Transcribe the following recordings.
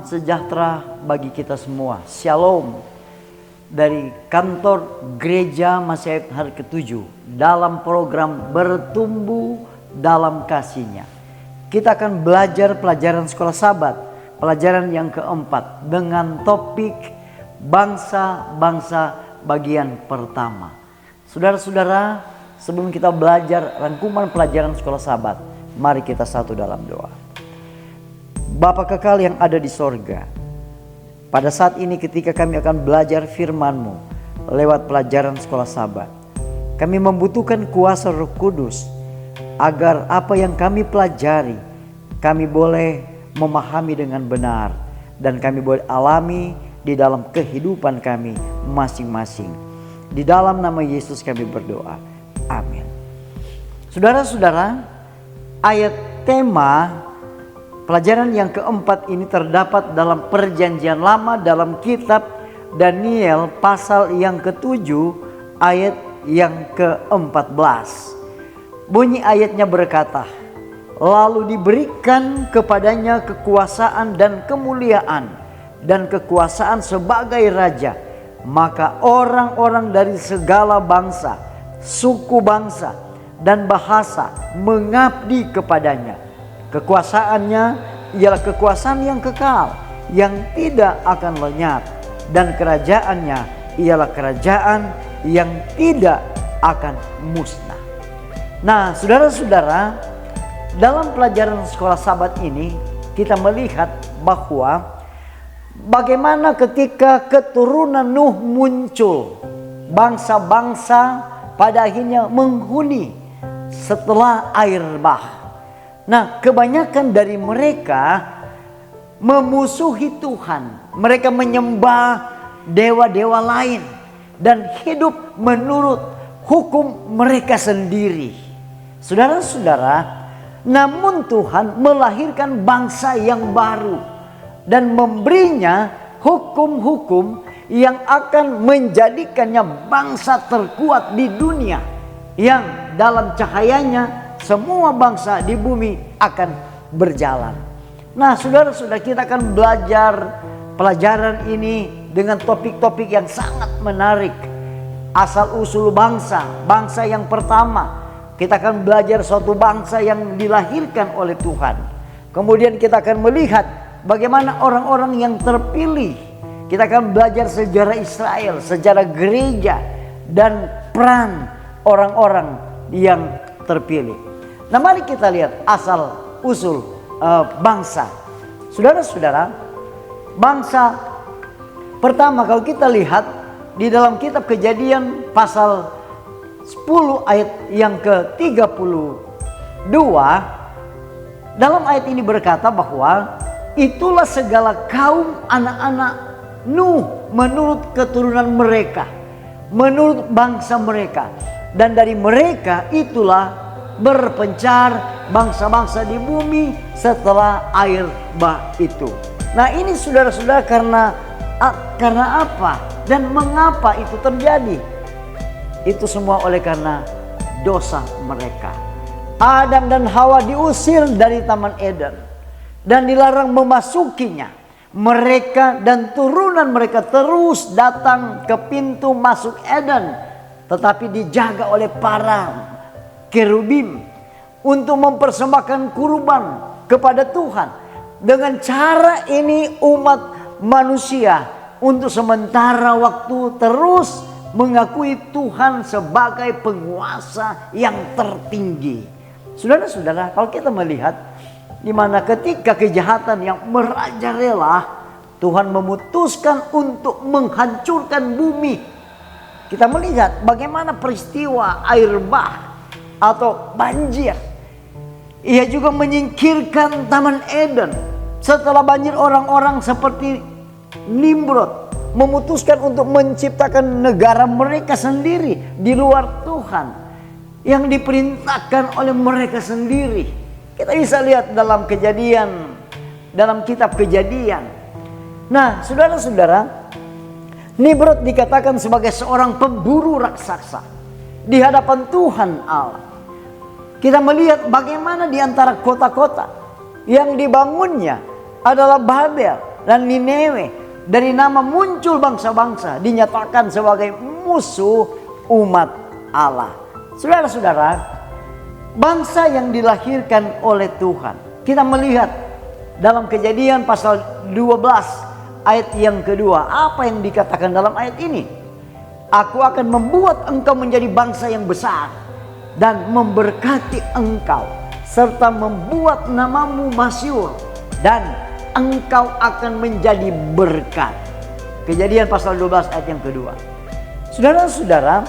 sejahtera bagi kita semua. Shalom dari kantor Gereja Masehat hari ke-7 dalam program Bertumbuh dalam Kasih-Nya. Kita akan belajar pelajaran sekolah Sabat, pelajaran yang keempat dengan topik bangsa-bangsa bagian pertama. Saudara-saudara, sebelum kita belajar rangkuman pelajaran sekolah Sabat, mari kita satu dalam doa. Bapa kekal yang ada di sorga, pada saat ini ketika kami akan belajar firman-Mu lewat pelajaran sekolah Sabat, kami membutuhkan kuasa Roh Kudus agar apa yang kami pelajari kami boleh memahami dengan benar dan kami boleh alami di dalam kehidupan kami masing-masing. Di dalam nama Yesus kami berdoa. Amin. Saudara-saudara, ayat tema pelajaran yang keempat ini terdapat dalam Perjanjian Lama dalam kitab Daniel pasal yang ke-7 ayat yang ke-14. Bunyi ayatnya berkata, lalu diberikan kepadanya kekuasaan dan kemuliaan dan kekuasaan sebagai raja. Maka orang-orang dari segala bangsa, suku bangsa dan bahasa mengabdi kepadanya. Kekuasaannya ialah kekuasaan yang kekal, yang tidak akan lenyap, dan kerajaannya ialah kerajaan yang tidak akan musnah. Nah, saudara-saudara, dalam pelajaran sekolah Sabat ini kita melihat bahwa bagaimana ketika keturunan Nuh muncul, bangsa-bangsa pada akhirnya menghuni setelah air bah. Nah, kebanyakan dari mereka memusuhi Tuhan. Mereka menyembah dewa-dewa lain dan hidup menurut hukum mereka sendiri. Saudara-saudara, namun Tuhan melahirkan bangsa yang baru dan memberinya hukum-hukum yang akan menjadikannya bangsa terkuat di dunia, yang dalam cahayanya semua bangsa di bumi akan berjalan. Nah, saudara-saudara, kita akan belajar pelajaran ini dengan topik-topik yang sangat menarik. Asal-usul bangsa, bangsa yang pertama. Kita akan belajar suatu bangsa yang dilahirkan oleh Tuhan. Kemudian kita akan melihat bagaimana orang-orang yang terpilih. Kita akan belajar sejarah Israel, sejarah gereja, dan peran orang-orang yang terpilih. Nah, mari kita lihat asal usul bangsa. Saudara-saudara, bangsa pertama kalau kita lihat di dalam kitab Kejadian pasal 10 ayat yang ke-32, dalam ayat ini berkata bahwa itulah segala kaum anak-anak Nuh menurut keturunan mereka, menurut bangsa mereka, dan dari mereka itulah berpencar bangsa-bangsa di bumi setelah air bah itu. Nah, ini saudara-saudara karena apa dan mengapa itu terjadi? Itu semua oleh karena dosa mereka. Adam dan Hawa diusir dari Taman Eden dan dilarang memasukinya. Mereka dan turunan mereka terus datang ke pintu masuk Eden, tetapi dijaga oleh para kerubim untuk mempersembahkan kurban kepada Tuhan. Dengan cara ini umat manusia untuk sementara waktu terus mengakui Tuhan sebagai penguasa yang tertinggi. Saudara-saudara, kalau kita melihat di mana ketika kejahatan yang merajalela, Tuhan memutuskan untuk menghancurkan bumi. Kita melihat bagaimana peristiwa air bah atau banjir. Ia juga menyingkirkan Taman Eden. Setelah banjir, orang-orang seperti Nimrod memutuskan untuk menciptakan negara mereka sendiri di luar Tuhan, yang diperintahkan oleh mereka sendiri. Kita bisa lihat dalam Kejadian, dalam kitab Kejadian. Nah, saudara-saudara, Nimrod dikatakan sebagai seorang pemburu raksasa di hadapan Tuhan Allah. Kita melihat bagaimana di antara kota-kota yang dibangunnya adalah Babel, dan Nineve. Dari nama muncul bangsa-bangsa, dinyatakan sebagai musuh umat Allah. Saudara-saudara, bangsa yang dilahirkan oleh Tuhan, kita melihat dalam Kejadian pasal 12 ayat yang kedua, apa yang dikatakan dalam ayat ini? Aku akan membuat engkau menjadi bangsa yang besar dan memberkati engkau, serta membuat namamu masyhur, dan engkau akan menjadi berkat. Kejadian pasal 12 ayat yang kedua. Saudara-saudara,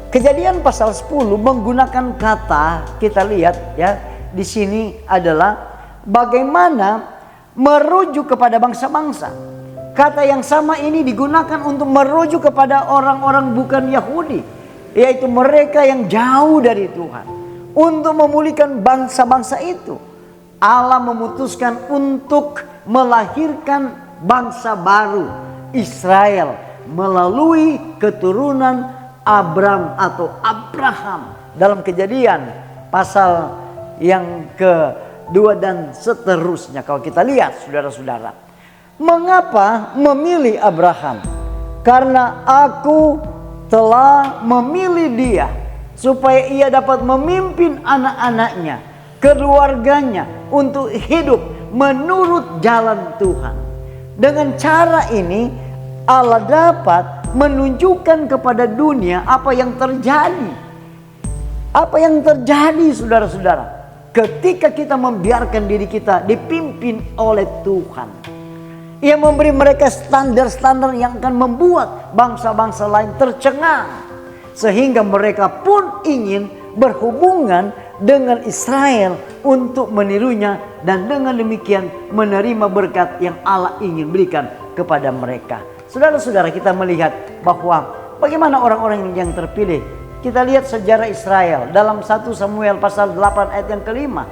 Kejadian pasal 10 menggunakan kata, kita lihat ya, di sini adalah bagaimana merujuk kepada bangsa-bangsa. Kata yang sama ini digunakan untuk merujuk kepada orang-orang bukan Yahudi, yaitu mereka yang jauh dari Tuhan. Untuk memulihkan bangsa-bangsa itu, Allah memutuskan untuk melahirkan bangsa baru, Israel, melalui keturunan Abraham atau Abraham. Dalam Kejadian pasal yang kedua dan seterusnya. Kalau kita lihat saudara-saudara, mengapa memilih Abraham? Karena aku telah memilih dia supaya ia dapat memimpin anak-anaknya, keluarganya untuk hidup menurut jalan Tuhan. Dengan cara ini Allah dapat menunjukkan kepada dunia apa yang terjadi. Apa yang terjadi saudara-saudara, ketika kita membiarkan diri kita dipimpin oleh Tuhan. Ia memberi mereka standar-standar yang akan membuat bangsa-bangsa lain tercengang, sehingga mereka pun ingin berhubungan dengan Israel untuk menirunya, dan dengan demikian menerima berkat yang Allah ingin berikan kepada mereka. Saudara-saudara, kita melihat bahwa bagaimana orang-orang yang terpilih. Kita lihat sejarah Israel dalam 1 Samuel pasal 8 ayat yang kelima.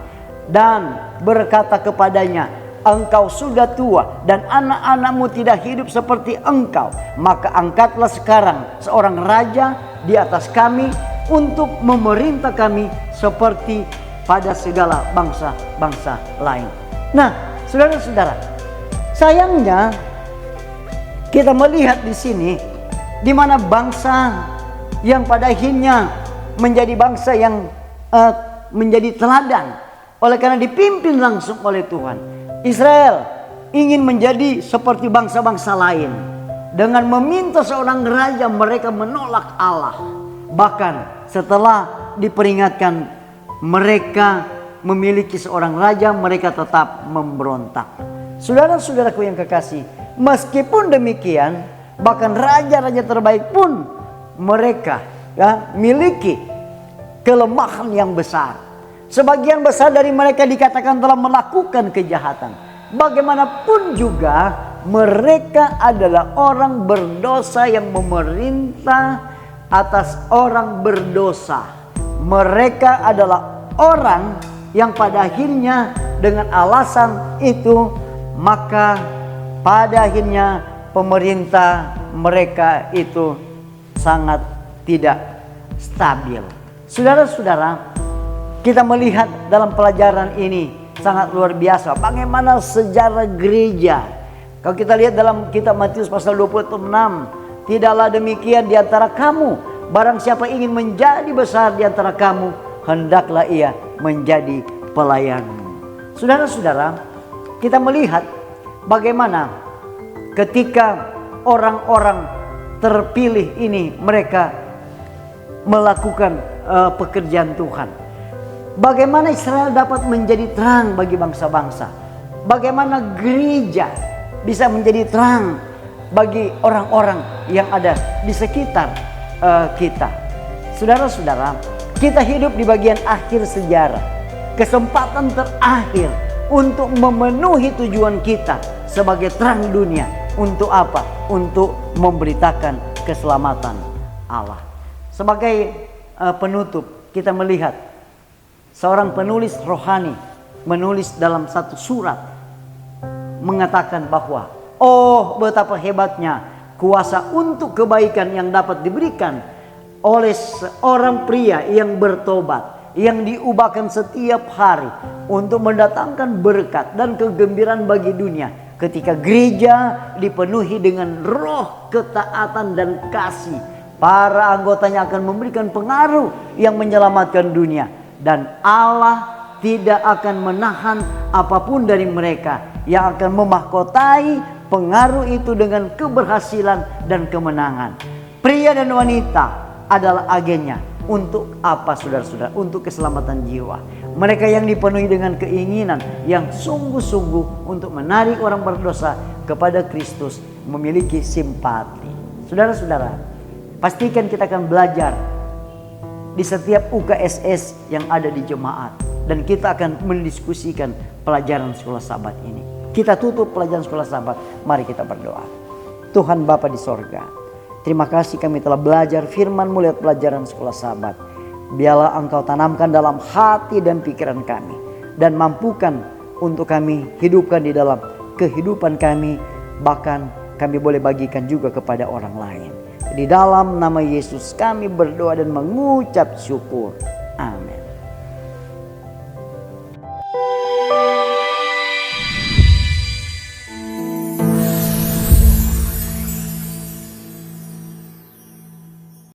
Dan berkata kepadanya, engkau sudah tua dan anak-anakmu tidak hidup seperti engkau. Maka angkatlah sekarang seorang raja di atas kami untuk memerintah kami seperti pada segala bangsa-bangsa lain. Nah, saudara-saudara, sayangnya kita melihat di sini di mana bangsa yang pada akhirnya menjadi bangsa yang menjadi teladan oleh karena dipimpin langsung oleh Tuhan. Israel ingin menjadi seperti bangsa-bangsa lain. Dengan meminta seorang raja, mereka menolak Allah. Bahkan setelah diperingatkan mereka memiliki seorang raja, mereka tetap memberontak. Saudara-saudaraku yang kekasih, meskipun demikian, bahkan raja-raja terbaik pun mereka miliki kelemahan yang besar. Sebagian besar dari mereka dikatakan telah melakukan kejahatan. Bagaimanapun juga mereka adalah orang berdosa yang memerintah atas orang berdosa. Mereka adalah orang yang pada akhirnya dengan alasan itu, maka pada akhirnya pemerintah mereka itu sangat tidak stabil. Saudara-saudara, kita melihat dalam pelajaran ini sangat luar biasa bagaimana sejarah gereja. Kalau kita lihat dalam kitab Matius pasal 26, tidaklah demikian di antara kamu, barang siapa ingin menjadi besar di antara kamu, hendaklah ia menjadi pelayanmu. Saudara-saudara, kita melihat bagaimana ketika orang-orang terpilih ini mereka melakukan pekerjaan Tuhan. Bagaimana Israel dapat menjadi terang bagi bangsa-bangsa. Bagaimana gereja bisa menjadi terang bagi orang-orang yang ada di sekitar kita. Saudara-saudara, kita hidup di bagian akhir sejarah. Kesempatan terakhir untuk memenuhi tujuan kita sebagai terang dunia. Untuk apa? Untuk memberitakan keselamatan Allah. Sebagai penutup, kita melihat seorang penulis rohani menulis dalam satu surat mengatakan bahwa oh betapa hebatnya kuasa untuk kebaikan yang dapat diberikan oleh seorang pria yang bertobat, yang diubahkan setiap hari untuk mendatangkan berkat dan kegembiraan bagi dunia. Ketika gereja dipenuhi dengan roh ketaatan dan kasih, para anggotanya akan memberikan pengaruh yang menyelamatkan dunia. Dan Allah tidak akan menahan apapun dari mereka, yang akan memahkotai pengaruh itu dengan keberhasilan dan kemenangan. Pria dan wanita adalah agennya. Untuk apa saudara-saudara? Untuk keselamatan jiwa. Mereka yang dipenuhi dengan keinginan yang sungguh-sungguh untuk menarik orang berdosa kepada Kristus, memiliki simpati. Saudara-saudara, pastikan kita akan belajar di setiap UKSS yang ada di jemaat. Dan kita akan mendiskusikan pelajaran sekolah Sabat ini. Kita tutup pelajaran sekolah Sabat. Mari kita berdoa. Tuhan Bapa di sorga, terima kasih kami telah belajar firman-Mu lewat pelajaran sekolah Sabat. Biarlah Engkau tanamkan dalam hati dan pikiran kami. Dan mampukan untuk kami hidupkan di dalam kehidupan kami. Bahkan kami boleh bagikan juga kepada orang lain. Di dalam nama Yesus kami berdoa dan mengucap syukur.